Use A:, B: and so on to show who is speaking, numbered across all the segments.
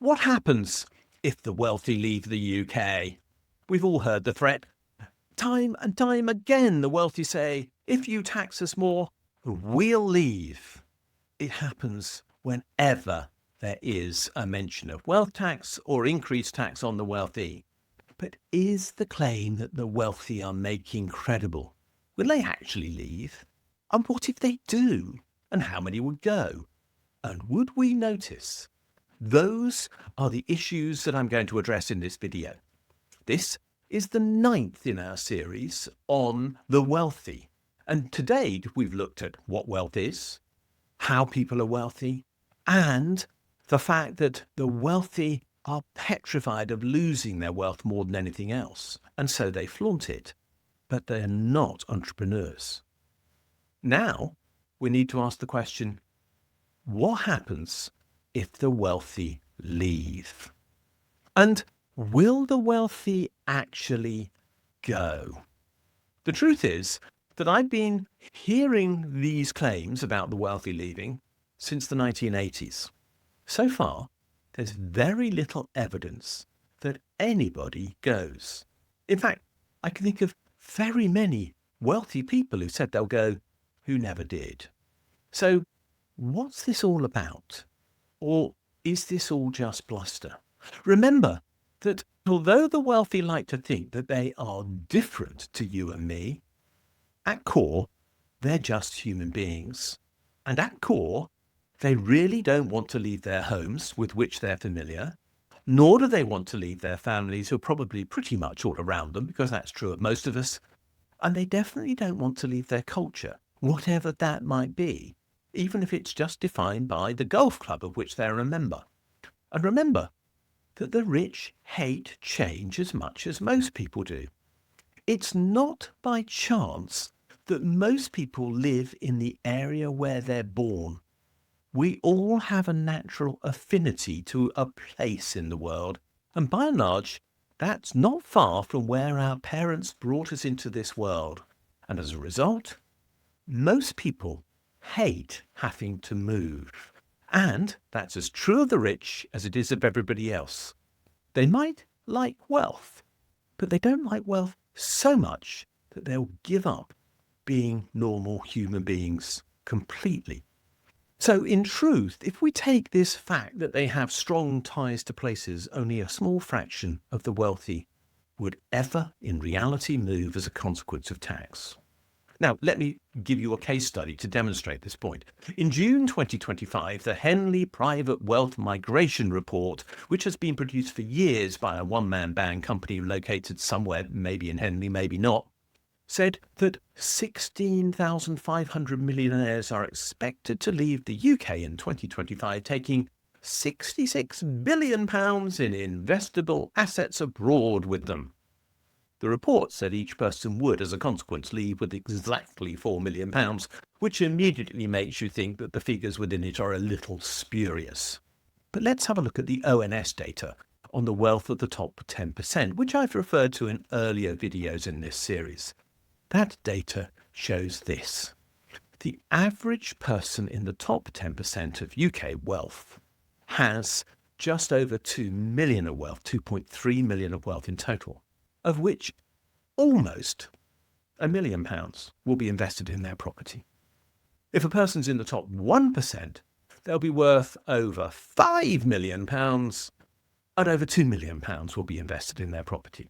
A: What happens if the wealthy leave the UK? We've all heard the threat. Time and time again, the wealthy say, if you tax us more, we'll leave. It happens whenever there is a mention of wealth tax or increased tax on the wealthy. But is the claim that the wealthy are making credible? Will they actually leave? And what if they do? And how many would go? And would we notice? Those are the issues that I'm going to address in this video. This is the 9th in our series on the wealthy. And to date, we've looked at what wealth is, how people are wealthy, and the fact that the wealthy are petrified of losing their wealth more than anything else, and so they flaunt it, but they're not entrepreneurs. Now, we need to ask the question, what happens if the wealthy leave? And will the wealthy actually go? The truth is that I've been hearing these claims about the wealthy leaving since the 1980s. So far, there's very little evidence that anybody goes. In fact, I can think of very many wealthy people who said they'll go who never did. So what's this all about? Or is this all just bluster? Remember that although the wealthy like to think that they are different to you and me, at core, they're just human beings. And at core, they really don't want to leave their homes with which they're familiar, nor do they want to leave their families who are probably pretty much all around them, because that's true of most of us. And they definitely don't want to leave their culture, whatever that might be, even if it's just defined by the golf club of which they're a member. And remember that the rich hate change as much as most people do. It's not by chance that most people live in the area where they're born. We all have a natural affinity to a place in the world, and by and large, that's not far from where our parents brought us into this world. And as a result, most people hate having to move. And that's as true of the rich as it is of everybody else. They might like wealth, but they don't like wealth so much that they'll give up being normal human beings completely. So in truth, if we take this fact that they have strong ties to places, only a small fraction of the wealthy would ever in reality move as a consequence of tax. Now, let me give you a case study to demonstrate this point. In June 2025, the Henley Private Wealth Migration Report, which has been produced for years by a one-man band company located somewhere, maybe in Henley, maybe not, said that 16,500 millionaires are expected to leave the UK in 2025, taking £66 billion in investable assets abroad with them. The report said each person would, as a consequence, leave with exactly £4 million, which immediately makes you think that the figures within it are a little spurious. But let's have a look at the ONS data on the wealth of the top 10%, which I've referred to in earlier videos in this series. That data shows this. The average person in the top 10% of UK wealth has just over 2 million of wealth, 2.3 million of wealth in total, of which almost £1 million will be invested in their property. If a person's in the top 1%, they'll be worth over £5 million and over £2 million will be invested in their property.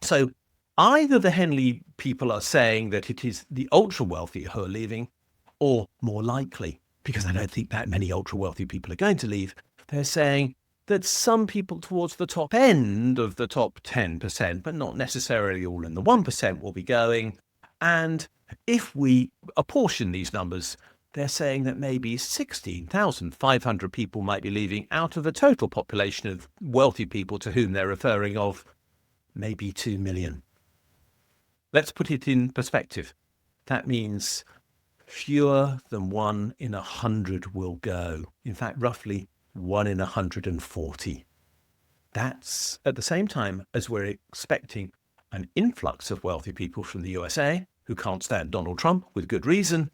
A: So either the Henley people are saying that it is the ultra-wealthy who are leaving, or more likely, because I don't think that many ultra-wealthy people are going to leave, they're saying that some people towards the top end of the top 10%, but not necessarily all in the 1%, will be going. And if we apportion these numbers, they're saying that maybe 16,500 people might be leaving out of a total population of wealthy people to whom they're referring of maybe 2 million. Let's put it in perspective. That means fewer than 1 in 100 will go. In fact, roughly 1 in 140. That's at the same time as we're expecting an influx of wealthy people from the USA who can't stand Donald Trump with good reason.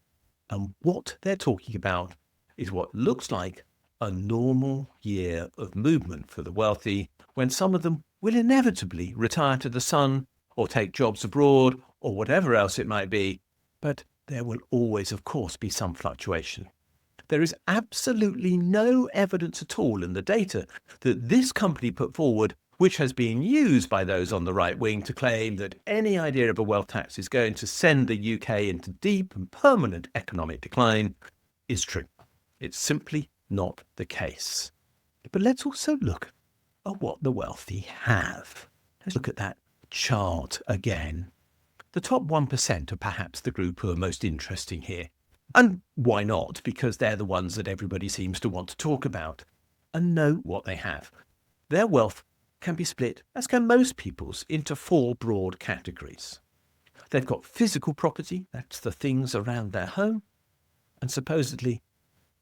A: And what they're talking about is what looks like a normal year of movement for the wealthy, when some of them will inevitably retire to the sun or take jobs abroad or whatever else it might be. But there will always, of course, be some fluctuation. There is absolutely no evidence at all in the data that this company put forward, which has been used by those on the right wing to claim that any idea of a wealth tax is going to send the UK into deep and permanent economic decline, is true. It's simply not the case. But let's also look at what the wealthy have. Let's look at that chart again. The top 1% are perhaps the group who are most interesting here. And why not? Because they're the ones that everybody seems to want to talk about. And note what they have. Their wealth can be split, as can most people's, into 4 broad categories. They've got physical property, that's the things around their home, and supposedly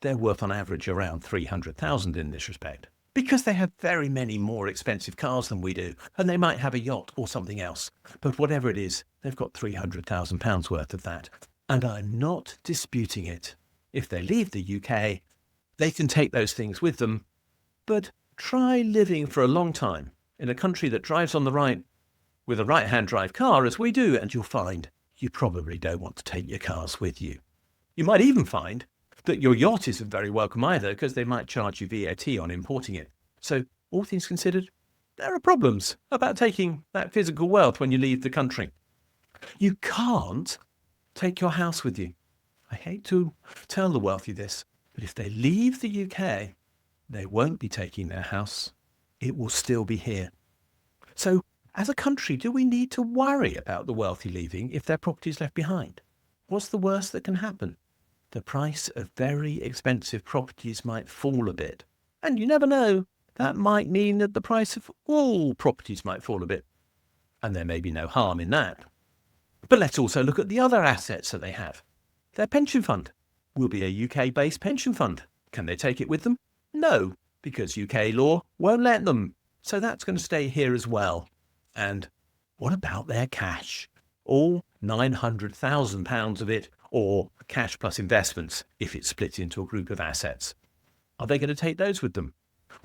A: they're worth on average around 300,000 in this respect, because they have very many more expensive cars than we do, and they might have a yacht or something else. But whatever it is, they've got £300,000 worth of that. And I'm not disputing it. If they leave the UK, they can take those things with them, but try living for a long time in a country that drives on the right with a right-hand drive car, as we do, and you'll find you probably don't want to take your cars with you. You might even find that your yacht isn't very welcome either, because they might charge you VAT on importing it. So, all things considered, there are problems about taking that physical wealth when you leave the country. You can't take your house with you. I hate to tell the wealthy this, but if they leave the UK, they won't be taking their house. It will still be here. So, as a country, do we need to worry about the wealthy leaving if their property is left behind? What's the worst that can happen? The price of very expensive properties might fall a bit. And you never know, that might mean that the price of all properties might fall a bit. And there may be no harm in that. But let's also look at the other assets that they have. Their pension fund will be a UK-based pension fund. Can they take it with them? No, because UK law won't let them. So that's going to stay here as well. And what about their cash? All £900,000 of it, or cash plus investments if it's split into a group of assets. Are they going to take those with them?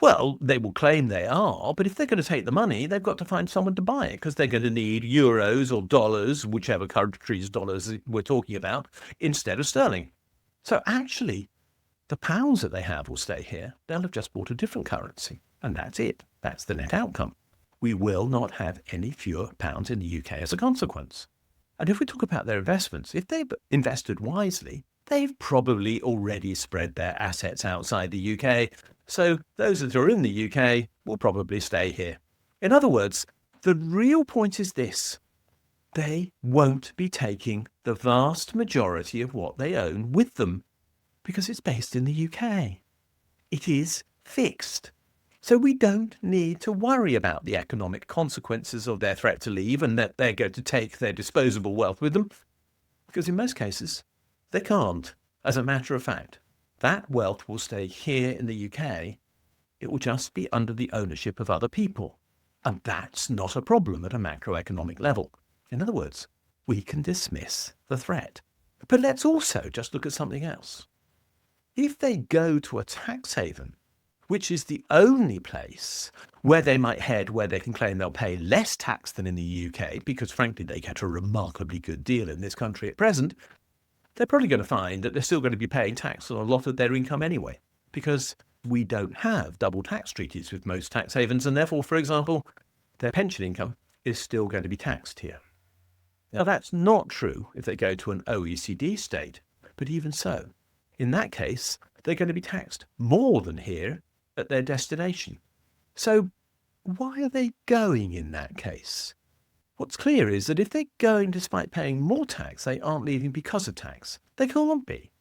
A: Well, they will claim they are, but if they're going to take the money, they've got to find someone to buy it, because they're going to need euros or dollars, whichever country's dollars we're talking about, instead of sterling. So actually, the pounds that they have will stay here. They'll have just bought a different currency. And that's it. That's the net outcome. We will not have any fewer pounds in the UK as a consequence. And if we talk about their investments, if they've invested wisely, they've probably already spread their assets outside the UK. So those that are in the UK will probably stay here. In other words, the real point is this. They won't be taking the vast majority of what they own with them, because it's based in the UK. It is fixed. So we don't need to worry about the economic consequences of their threat to leave and that they're going to take their disposable wealth with them, because in most cases, they can't. As a matter of fact, that wealth will stay here in the UK. It will just be under the ownership of other people. And that's not a problem at a macroeconomic level. In other words, we can dismiss the threat. But let's also just look at something else. If they go to a tax haven, which is the only place where they might head where they can claim they'll pay less tax than in the UK, because frankly they get a remarkably good deal in this country at present, they're probably going to find that they're still going to be paying tax on a lot of their income anyway, because we don't have double tax treaties with most tax havens, and therefore, for example, their pension income is still going to be taxed here. Now, that's not true if they go to an OECD state, but even so, in that case, they're going to be taxed more than here at their destination. So why are they going in that case? What's clear is that if they're going despite paying more tax, they aren't leaving because of tax. They can't be.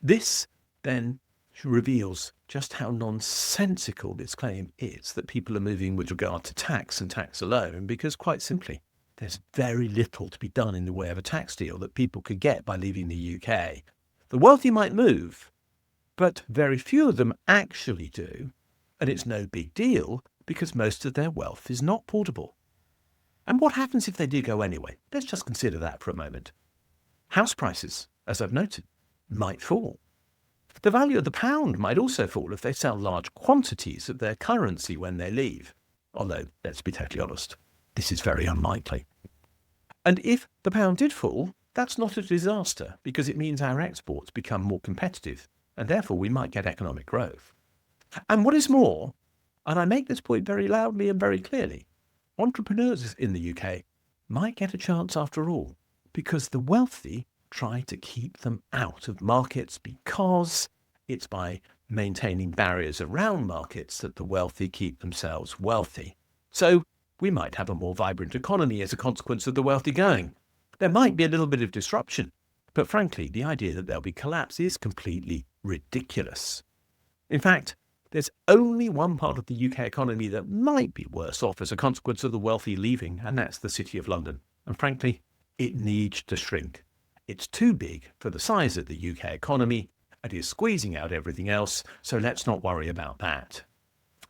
A: This then reveals just how nonsensical this claim is that people are moving with regard to tax and tax alone, because quite simply, there's very little to be done in the way of a tax deal that people could get by leaving the UK. The wealthy might move, but very few of them actually do, and it's no big deal because most of their wealth is not portable. And what happens if they do go anyway? Let's just consider that for a moment. House prices, as I've noted, might fall. The value of the pound might also fall if they sell large quantities of their currency when they leave. Although, let's be totally honest, this is very unlikely. And if the pound did fall, that's not a disaster because it means our exports become more competitive and therefore we might get economic growth. And what is more, and I make this point very loudly and very clearly, entrepreneurs in the UK might get a chance after all because the wealthy try to keep them out of markets because it's by maintaining barriers around markets that the wealthy keep themselves wealthy. So we might have a more vibrant economy as a consequence of the wealthy going. There might be a little bit of disruption, but frankly, the idea that there'll be collapse is completely ridiculous. In fact, there's only one part of the UK economy that might be worse off as a consequence of the wealthy leaving, and that's the City of London. And frankly, it needs to shrink. It's too big for the size of the UK economy and is squeezing out everything else, so let's not worry about that.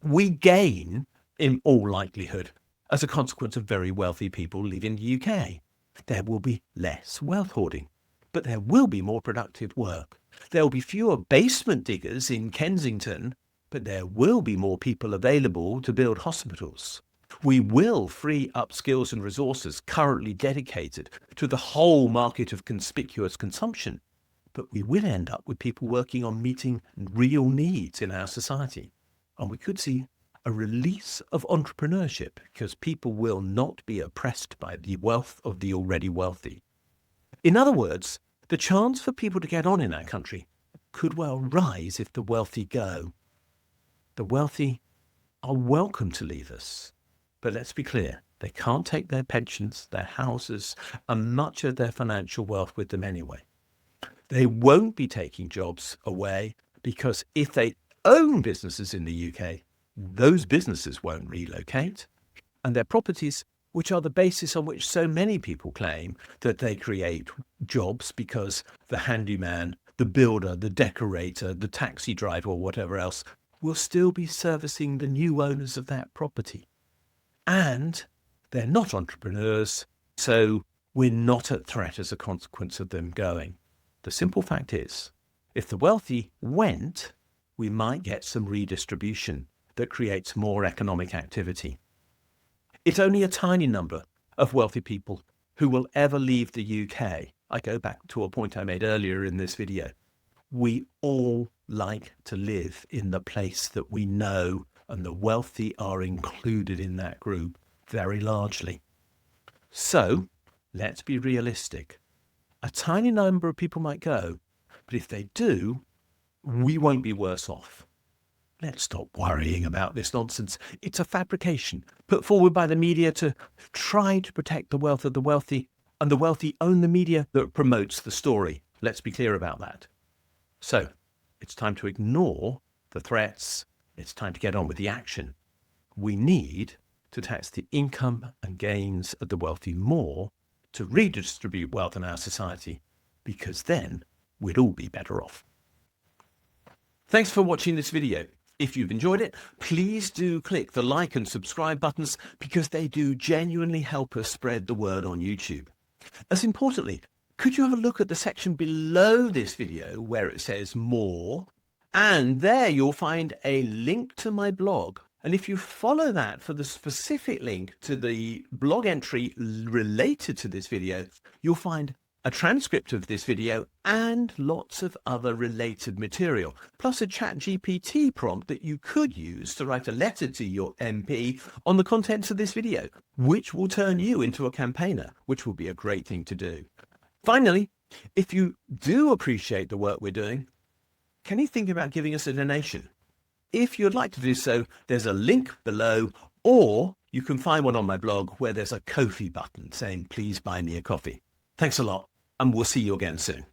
A: We gain, in all likelihood, as a consequence of very wealthy people leaving the UK. There will be less wealth hoarding, but there will be more productive work. There will be fewer basement diggers in Kensington, but there will be more people available to build hospitals. We will free up skills and resources currently dedicated to the whole market of conspicuous consumption, but we will end up with people working on meeting real needs in our society. And we could see a release of entrepreneurship because people will not be oppressed by the wealth of the already wealthy. In other words, the chance for people to get on in our country could well rise if the wealthy go. The wealthy are welcome to leave us, but let's be clear, they can't take their pensions, their houses, and much of their financial wealth with them anyway. They won't be taking jobs away because if they own businesses in the UK, those businesses won't relocate, and their properties, which are the basis on which so many people claim that they create jobs because the handyman, the builder, the decorator, the taxi driver or whatever else will still be servicing the new owners of that property. And they're not entrepreneurs, so we're not at threat as a consequence of them going. The simple fact is, if the wealthy went, we might get some redistribution that creates more economic activity. It's only a tiny number of wealthy people who will ever leave the UK. I go back to a point I made earlier in this video. We all like to live in the place that we know, and the wealthy are included in that group very largely. So let's be realistic. A tiny number of people might go, but if they do, we won't be worse off. Let's stop worrying about this nonsense. It's a fabrication put forward by the media to try to protect the wealth of the wealthy, and the wealthy own the media that promotes the story. Let's be clear about that. So it's time to ignore the threats. It's time to get on with the action. We need to tax the income and gains of the wealthy more to redistribute wealth in our society, because then we'd all be better off. Thanks for watching this video. If you've enjoyed it, please do click the like and subscribe buttons because they do genuinely help us spread the word on YouTube. As importantly, could you have a look at the section below this video where it says more, and there you'll find a link to my blog. And if you follow that for the specific link to the blog entry related to this video, you'll find a transcript of this video and lots of other related material, plus a ChatGPT prompt that you could use to write a letter to your MP on the contents of this video, which will turn you into a campaigner, which will be a great thing to do. Finally, if you do appreciate the work we're doing, can you think about giving us a donation? If you'd like to do so, there's a link below, or you can find one on my blog where there's a Ko-fi button saying, please buy me a coffee. Thanks a lot, and we'll see you again soon.